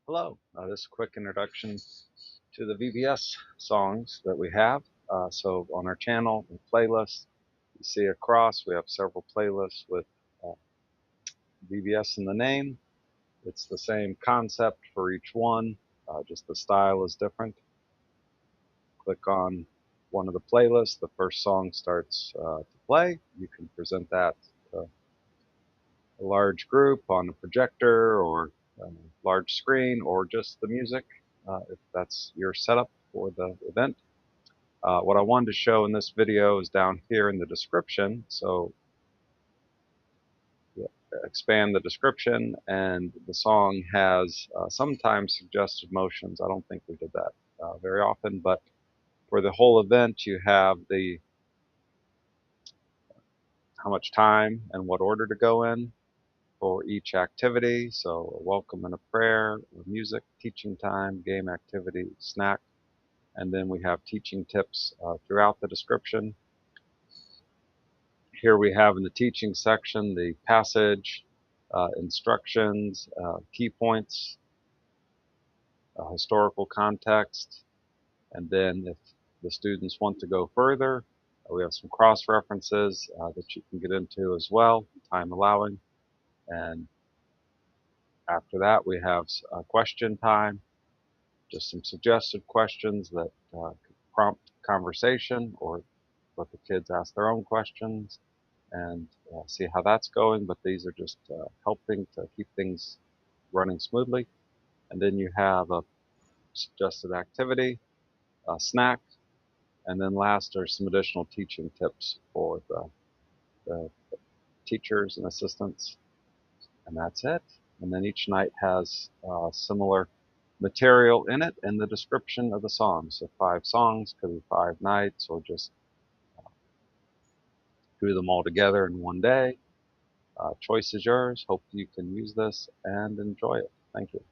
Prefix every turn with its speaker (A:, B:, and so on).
A: Hello, this is a quick introduction to the VBS songs that we have. So on our channel and playlist, you see across, we have several playlists with uh, VBS in the name. It's the same concept for each one, just the style is different. Click on one of the playlists, the first song starts to play. You can present that to a large group on a projector or a large screen or just the music if that's your setup for the event. What I wanted to show in this video is down here in the description. So yeah, expand the description, and the song has sometimes suggested motions. I don't think we did that very often, but for the whole event, you have the how much time and what order to go in for each activity. So a welcome and a prayer, music, teaching time, game activity, snack, and then we have teaching tips throughout the description. Here we have in the teaching section the passage, instructions, key points, historical context, and then if the students want to go further, we have some cross references that you can get into as well, time allowing. And after that, we have question time, just some suggested questions that could prompt conversation or let the kids ask their own questions and see how that's going. But these are just helping to keep things running smoothly. And then you have a suggested activity, a snack, and then last are some additional teaching tips for the teachers and assistants. And that's it. And then each night has similar material in it and the description of the songs. So 5 songs, could be 5 nights, or just do them all together in one day. Choice is yours. Hope you can use this and enjoy it. Thank you.